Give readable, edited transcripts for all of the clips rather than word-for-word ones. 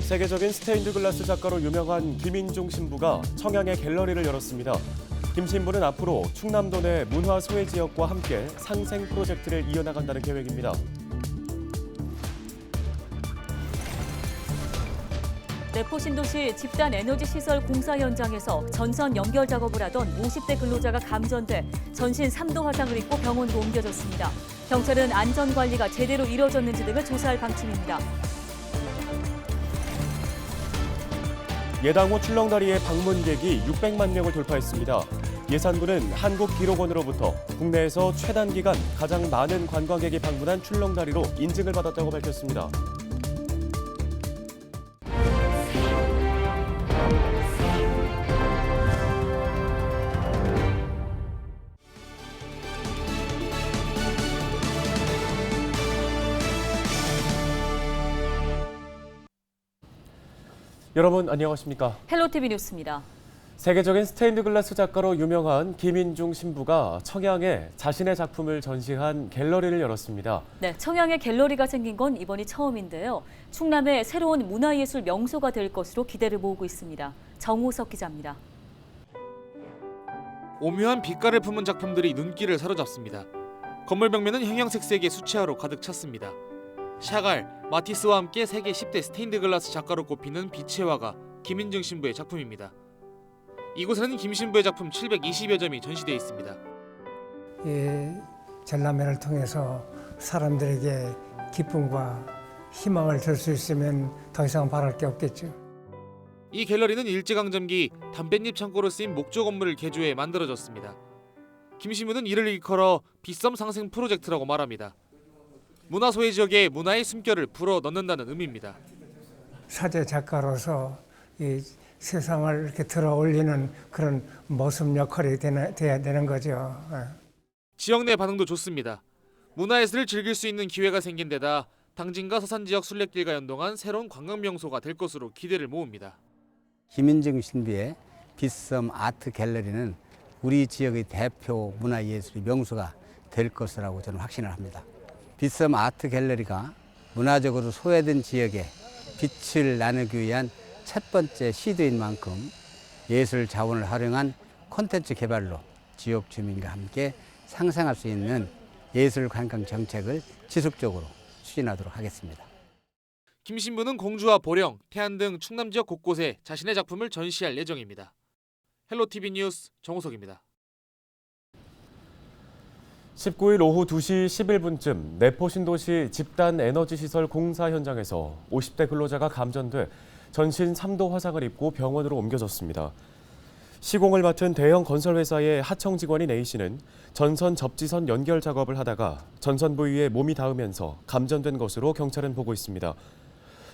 세계적인 스테인드 글라스 작가로 유명한 김인중 신부가 청양에 갤러리를 열었습니다. 김 신부는 앞으로 충남도 내 문화 소외 지역과 함께 상생 프로젝트를 이어나간다는 계획입니다. 내포 신도시 집단 에너지 시설 공사 현장에서 전선 연결 작업을 하던 50대 근로자가 감전돼 전신 3도 화상을 입고 병원으로 옮겨졌습니다. 경찰은 안전 관리가 제대로 이뤄졌는지 등을 조사할 방침입니다. 예당호 출렁다리의 방문객이 600만 명을 돌파했습니다. 예산부는 한국기록원으로부터 국내에서 최단 기간 가장 많은 관광객이 방문한 출렁다리로 인증을 받았다고 밝혔습니다. 여러분 안녕하십니까? 헬로티비 뉴스입니다. 세계적인 스테인드 글라스 작가로 유명한 김인중 신부가 청양에 자신의 작품을 전시한 갤러리를 열었습니다. 네, 청양에 갤러리가 생긴 건 이번이 처음인데요. 충남의 새로운 문화예술 명소가 될 것으로 기대를 모으고 있습니다. 정호석 기자입니다. 오묘한 빛깔을 품은 작품들이 눈길을 사로잡습니다. 건물 벽면은 형형색색의 수채화로 가득 찼습니다. 샤갈, 마티스와 함께 세계 10대 스테인드 글라스 작가로 꼽히는 빛의 화가 김인중 신부의 작품입니다. 이곳에는 김 신부의 작품 720여 점이 전시되어 있습니다. 이 전람회를 통해서 사람들에게 기쁨과 희망을 줄 수 있으면 더 이상 바랄 게 없겠죠. 이 갤러리는 일제강점기 담뱃잎 창고로 쓰인 목조 건물을 개조해 만들어졌습니다. 김 신부는 이를 일컬어 빗섬 상생 프로젝트라고 말합니다. 문화 소외 지역에 문화의 숨결을 불어 넣는다는 의미입니다. 사제 작가로서 이 세상을 이렇게 들어 올리는 그런 모습 역할이 돼야 되는 거죠. 지역 내 반응도 좋습니다. 문화예술을 즐길 수 있는 기회가 생긴 데다 당진과 서산 지역 순례길과 연동한 새로운 관광 명소가 될 것으로 기대를 모읍니다. 김인중 신부의 빗섬 아트 갤러리는 우리 지역의 대표 문화예술의 명소가 될 것이라고 저는 확신을 합니다. 빗섬 아트 갤러리가 문화적으로 소외된 지역에 빛을 나누기 위한 첫 번째 시도인 만큼 예술 자원을 활용한 콘텐츠 개발로 지역 주민과 함께 상생할 수 있는 예술 관광 정책을 지속적으로 추진하도록 하겠습니다. 김 신부는 공주와 보령, 태안 등 충남 지역 곳곳에 자신의 작품을 전시할 예정입니다. 헬로티비 뉴스 정호석입니다. 19일 오후 2시 11분쯤 내포 신도시 집단 에너지 시설 공사 현장에서 50대 근로자가 감전돼 전신 3도 화상을 입고 병원으로 옮겨졌습니다. 시공을 맡은 대형 건설회사의 하청 직원인 A씨는 전선 접지선 연결 작업을 하다가 전선 부위에 몸이 닿으면서 감전된 것으로 경찰은 보고 있습니다.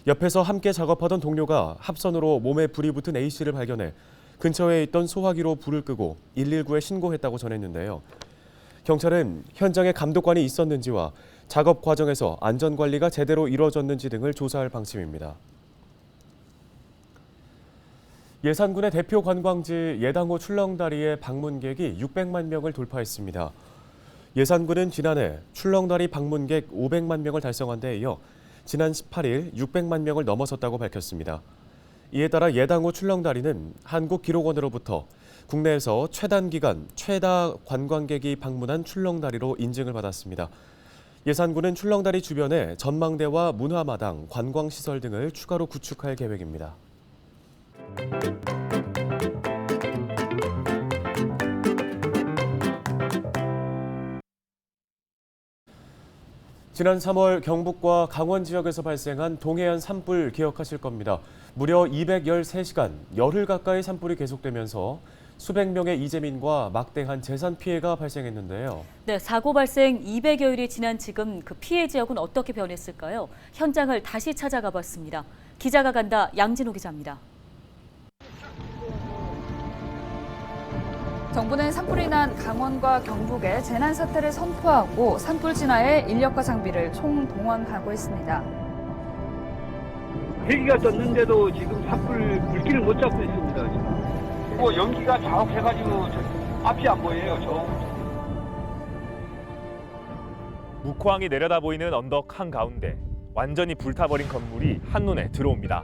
옆에서 함께 작업하던 동료가 합선으로 몸에 불이 붙은 A씨를 발견해 근처에 있던 소화기로 불을 끄고 119에 신고했다고 전했는데요. 경찰은 현장에 감독관이 있었는지와 작업 과정에서 안전관리가 제대로 이루어졌는지 등을 조사할 방침입니다. 예산군의 대표 관광지 예당호 출렁다리의 방문객이 600만 명을 돌파했습니다. 예산군은 지난해 출렁다리 방문객 500만 명을 달성한 데 이어 지난 18일 600만 명을 넘어섰다고 밝혔습니다. 이에 따라 예당호 출렁다리는 한국기록원으로부터 국내에서 최단 기간 최다 관광객이 방문한 출렁다리로 인증을 받았습니다. 예산군은 출렁다리 주변에 전망대와 문화마당, 관광시설 등을 추가로 구축할 계획입니다. 지난 3월 경북과 강원 지역에서 발생한 동해안 산불 기억하실 겁니다. 무려 213시간, 열흘 가까이 산불이 계속되면서 수백 명의 이재민과 막대한 재산 피해가 발생했는데요. 네, 사고 발생 200여일이 지난 지금 그 피해 지역은 어떻게 변했을까요? 현장을 다시 찾아가 봤습니다. 기자가 간다, 양진호 기자입니다. 정부는 산불이 난 강원과 경북에 재난 사태를 선포하고 산불 진화에 인력과 장비를 총동원하고 있습니다. 헬기가 떴는데도 지금 산불 물기를 못 잡고 있습니다. 지금. 연기가 자욱해가지고 앞이 안 보여요. 묵호항이 내려다 보이는 언덕 한가운데 완전히 불타버린 건물이 한눈에 들어옵니다.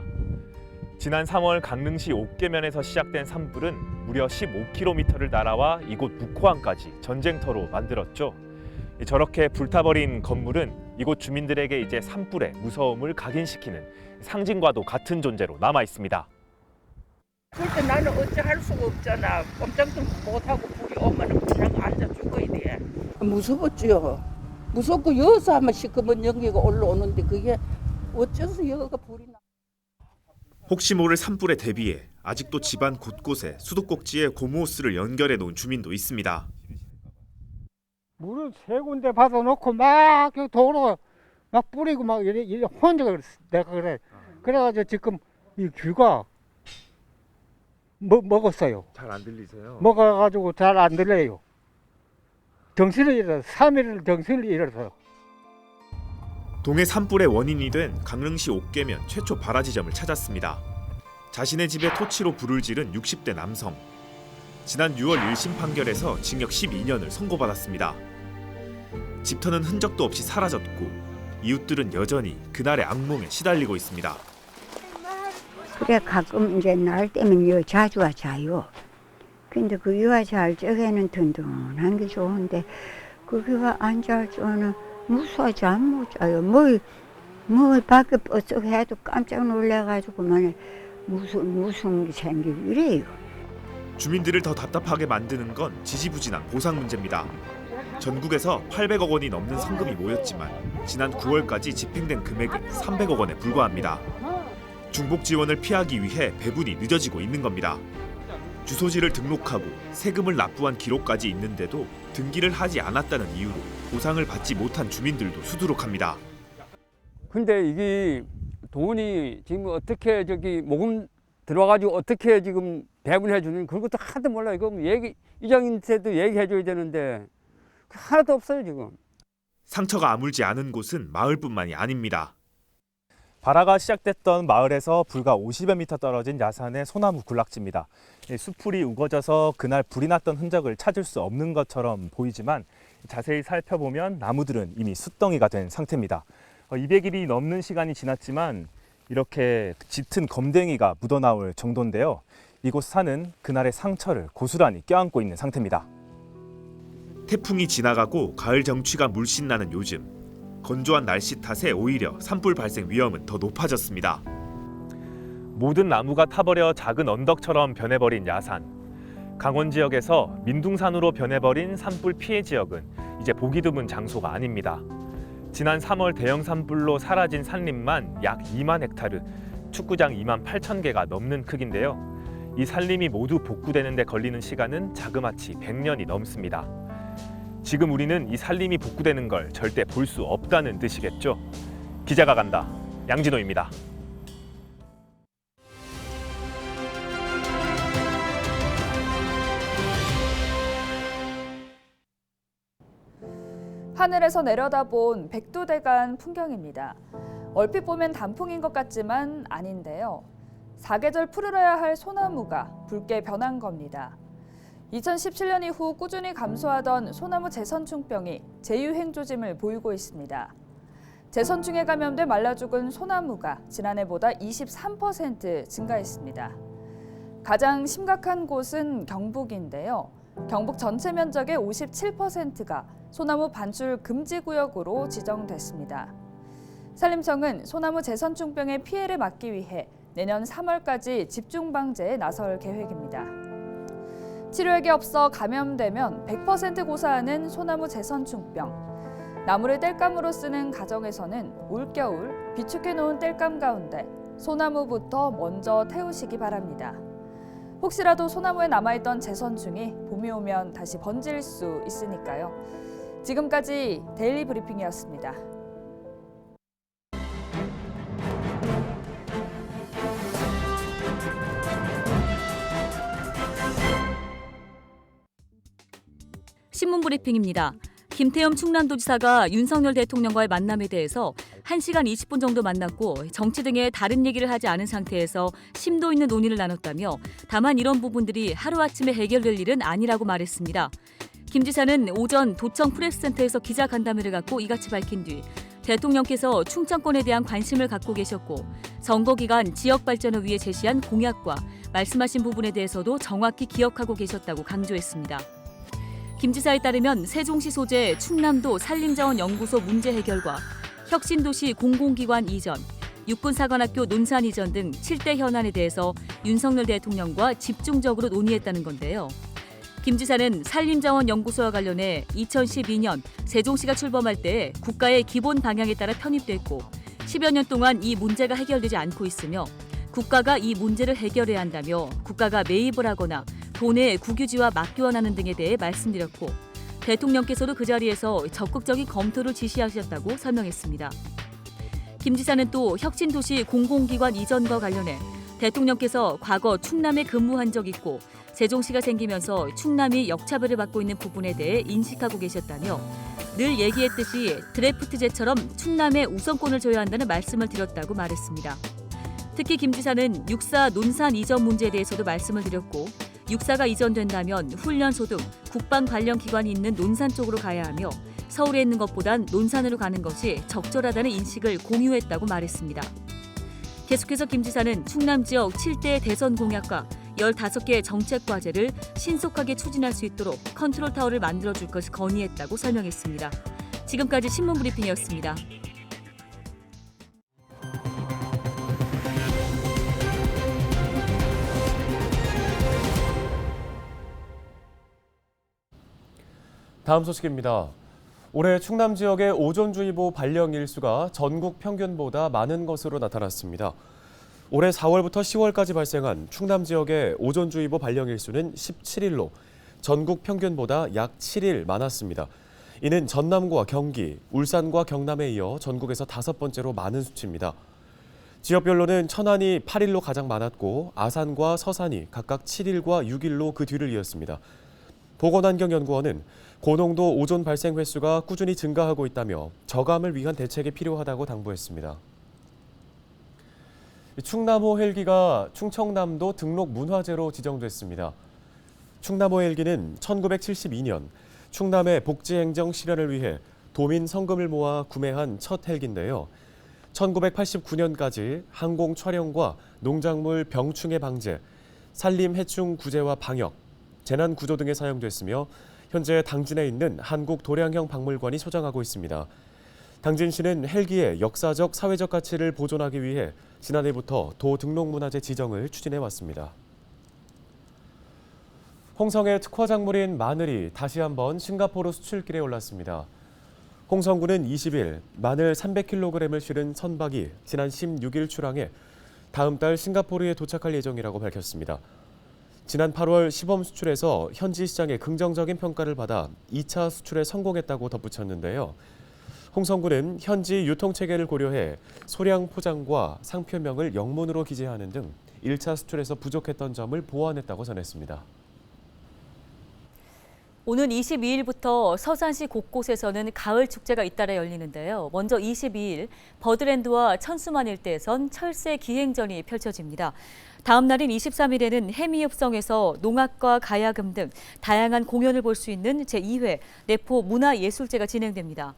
지난 3월 강릉시 옥계면에서 시작된 산불은 무려 15km를 날아와 이곳 묵호항까지 전쟁터로 만들었죠. 저렇게 불타버린 건물은 이곳 주민들에게 이제 산불의 무서움을 각인시키는 상징과도 같은 존재로 남아 있습니다. 그때 나는 어찌 할 수가 없잖아. 꼼짝도 못하고 불이 오면 그냥 앉아 죽어야 돼. 무서웠죠. 무섭고 여기서 하면 시커먼 연기가 올라오는데 그게 어째서 여기가 불이 나. 혹시 모를 산불에 대비해 아직도 집안 곳곳에 수도꼭지에 고무호스를 연결해 놓은 주민도 있습니다. 물을 세 군데 받아놓고 막 도로 막 뿌리고 막 이래 혼자 그랬어. 내가 그래. 그래가지고 지금 이 귀가 먹었어요. 잘 안 들리세요? 먹어가지고 잘 안 들려요. 정신을 잃어서 3일 정신을 잃어서. 동해 산불의 원인이 된 강릉시 옥계면 최초 발화 지점을 찾았습니다. 자신의 집에 토치로 불을 지른 60대 남성. 지난 6월 1심 판결에서 징역 12년을 선고받았습니다. 집터는 흔적도 없이 사라졌고 이웃들은 여전히 그날의 악몽에 시달리고 있습니다. 그래 가끔 이제 날 때면 자주 자요. 근데 그 유아 잘 적에는 든든한 게 좋은데 그기가 안 잘 적에는 무서워 잠 못 자요. 뭐 밖에 뻗쩍 해도 깜짝 놀래가지고만 무슨 게 생기고 이래요. 주민들을 더 답답하게 만드는 건 지지부진한 보상 문제입니다. 전국에서 800억 원이 넘는 성금이 모였지만 지난 9월까지 집행된 금액은 300억 원에 불과합니다. 중복 지원을 피하기 위해 배분이 늦어지고 있는 겁니다. 주소지를 등록하고 세금을 납부한 기록까지 있는데도 등기를 하지 않았다는 이유로 보상을 받지 못한 주민들도 수두룩합니다. 근데 이게 돈이 지금 어떻게 모금 들어와가지고 어떻게 지금 배분해 주는 그런 것도 하나도 몰라. 이거 이장님한테도 얘기해 줘야 되는데 하나도 없어요 지금. 상처가 아물지 않은 곳은 마을뿐만이 아닙니다. 발화가 시작됐던 마을에서 불과 50여 미터 떨어진 야산의 소나무 군락지입니다. 수풀이 우거져서 그날 불이 났던 흔적을 찾을 수 없는 것처럼 보이지만 자세히 살펴보면 나무들은 이미 숯덩이가 된 상태입니다. 200일이 넘는 시간이 지났지만 이렇게 짙은 검댕이가 묻어나올 정도인데요. 이곳 산은 그날의 상처를 고스란히 껴안고 있는 상태입니다. 태풍이 지나가고 가을 정취가 물씬 나는 요즘 건조한 날씨 탓에 오히려 산불 발생 위험은 더 높아졌습니다. 모든 나무가 타버려 작은 언덕처럼 변해버린 야산. 강원 지역에서 민둥산으로 변해버린 산불 피해 지역은 이제 보기 드문 장소가 아닙니다. 지난 3월 대형 산불로 사라진 산림만 약 2만 헥타르, 축구장 2만 8천 개가 넘는 크기인데요. 이 산림이 모두 복구되는 데 걸리는 시간은 자그마치 100년이 넘습니다. 지금 우리는 이 산림이 복구되는 걸 절대 볼 수 없다는 뜻이겠죠. 기자가 간다. 양진호입니다. 하늘에서 내려다본 백두대간 풍경입니다. 얼핏 보면 단풍인 것 같지만 아닌데요. 사계절 푸르러야 할 소나무가 붉게 변한 겁니다. 2017년 이후 꾸준히 감소하던 소나무 재선충병이 재유행 조짐을 보이고 있습니다. 재선충에 감염돼 말라 죽은 소나무가 지난해보다 23% 증가했습니다. 가장 심각한 곳은 경북인데요. 경북 전체 면적의 57%가 소나무 반출 금지 구역으로 지정됐습니다. 산림청은 소나무 재선충병의 피해를 막기 위해 내년 3월까지 집중 방제에 나설 계획입니다. 치료액이 없어 감염되면 100% 고사하는 소나무 재선충병. 나무를 땔감으로 쓰는 가정에서는 올겨울 비축해 놓은 땔감 가운데 소나무부터 먼저 태우시기 바랍니다. 혹시라도 소나무에 남아있던 재선충이 봄이 오면 다시 번질 수 있으니까요. 지금까지 데일리 브리핑이었습니다. 신문 브리핑입니다. 김태흠 충남도지사가 윤석열 대통령과의 만남에 대해서 1시간 20분 정도 만났고 정치 등의 다른 얘기를 하지 않은 상태에서 심도 있는 논의를 나눴다며 다만 이런 부분들이 하루아침에 해결될 일은 아니라고 말했습니다. 김 지사는 오전 도청 프레스센터에서 기자간담회를 갖고 이같이 밝힌 뒤 대통령께서 충청권에 대한 관심을 갖고 계셨고 선거 기간 지역 발전을 위해 제시한 공약과 말씀하신 부분에 대해서도 정확히 기억하고 계셨다고 강조했습니다. 김 지사에 따르면 세종시 소재 충남도 산림자원연구소 문제 해결과 혁신도시 공공기관 이전, 육군사관학교 논산 이전 등 7대 현안에 대해서 윤석열 대통령과 집중적으로 논의했다는 건데요. 김 지사는 산림자원연구소와 관련해 2012년 세종시가 출범할 때 국가의 기본 방향에 따라 편입됐고 10여 년 동안 이 문제가 해결되지 않고 있으며 국가가 이 문제를 해결해야 한다며 국가가 매입을 하거나 도내 국유지와 맞교환하는 등에 대해 말씀드렸고 대통령께서도 그 자리에서 적극적인 검토를 지시하셨다고 설명했습니다. 김 지사는 또 혁신도시 공공기관 이전과 관련해 대통령께서 과거 충남에 근무한 적 있고 세종시가 생기면서 충남이 역차별을 받고 있는 부분에 대해 인식하고 계셨다며 늘 얘기했듯이 드래프트제처럼 충남에 우선권을 줘야 한다는 말씀을 드렸다고 말했습니다. 특히 김 지사는 육사 논산 이전 문제에 대해서도 말씀을 드렸고 육사가 이전된다면 훈련소 등 국방 관련 기관이 있는 논산 쪽으로 가야 하며 서울에 있는 것보단 논산으로 가는 것이 적절하다는 인식을 공유했다고 말했습니다. 계속해서 김 지사는 충남 지역 7대 대선 공약과 15개 정책 과제를 신속하게 추진할 수 있도록 컨트롤타워를 만들어줄 것을 건의했다고 설명했습니다. 지금까지 신문브리핑이었습니다. 다음 소식입니다. 올해 충남 지역의 오존주의보 발령 일수가 전국 평균보다 많은 것으로 나타났습니다. 올해 4월부터 10월까지 발생한 충남 지역의 오존주의보 발령 일수는 17일로 전국 평균보다 약 7일 많았습니다. 이는 전남과 경기, 울산과 경남에 이어 전국에서 5번째로 많은 수치입니다. 지역별로는 천안이 8일로 가장 많았고 아산과 서산이 각각 7일과 6일로 그 뒤를 이었습니다. 보건환경연구원은 고농도 오존 발생 횟수가 꾸준히 증가하고 있다며 저감을 위한 대책이 필요하다고 당부했습니다. 충남호 헬기가 충청남도 등록 문화재로 지정됐습니다. 충남호 헬기는 1972년 충남의 복지행정 실현을 위해 도민 성금을 모아 구매한 첫 헬기인데요. 1989년까지 항공 촬영과 농작물 병충해 방제, 산림 해충 구제와 방역, 재난 구조 등에 사용됐으며 현재 당진에 있는 한국도량형 박물관이 소장하고 있습니다. 당진시는 헬기의 역사적, 사회적 가치를 보존하기 위해 지난해부터 도 등록문화재 지정을 추진해 왔습니다. 홍성의 특화작물인 마늘이 다시 한번 싱가포르 수출길에 올랐습니다. 홍성군은 20일 마늘 300kg을 실은 선박이 지난 16일 출항해 다음 달 싱가포르에 도착할 예정이라고 밝혔습니다. 지난 8월 시범 수출에서 현지 시장의 긍정적인 평가를 받아 2차 수출에 성공했다고 덧붙였는데요. 홍성군은 현지 유통체계를 고려해 소량 포장과 상표명을 영문으로 기재하는 등 1차 수출에서 부족했던 점을 보완했다고 전했습니다. 오는 22일부터 서산시 곳곳에서는 가을 축제가 잇따라 열리는데요. 먼저 22일 버드랜드와 천수만 일대에선 철새 기행전이 펼쳐집니다. 다음 날인 23일에는 해미읍성에서 농악과 가야금 등 다양한 공연을 볼 수 있는 제2회 내포 문화예술제가 진행됩니다.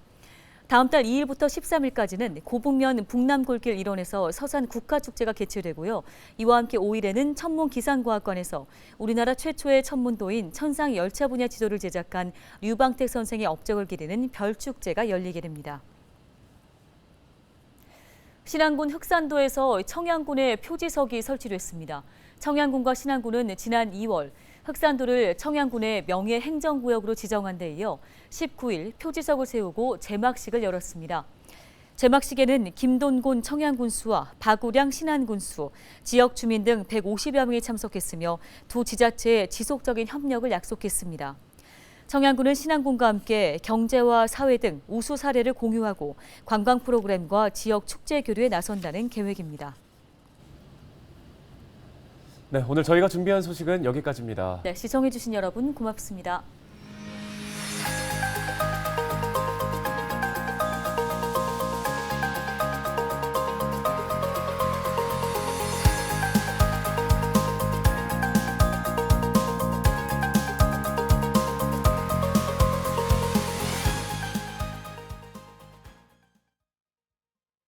다음 달 2일부터 13일까지는 고북면 북남골길 일원에서 서산 국가축제가 개최되고요. 이와 함께 5일에는 천문기상과학관에서 우리나라 최초의 천문도인 천상 열차 분야 지도를 제작한 류방택 선생의 업적을 기리는 별축제가 열리게 됩니다. 신안군 흑산도에서 청양군의 표지석이 설치됐습니다. 청양군과 신안군은 지난 2월 흑산도를 청양군의 명예행정구역으로 지정한 데 이어 19일 표지석을 세우고 제막식을 열었습니다. 제막식에는 김돈곤 청양군수와 박우량 신안군수, 지역 주민 등 150여 명이 참석했으며 두 지자체의 지속적인 협력을 약속했습니다. 청양군은 신안군과 함께 경제와 사회 등 우수 사례를 공유하고 관광 프로그램과 지역 축제 교류에 나선다는 계획입니다. 네, 오늘 저희가 준비한 소식은 여기까지입니다. 네, 시청해주신 여러분 고맙습니다.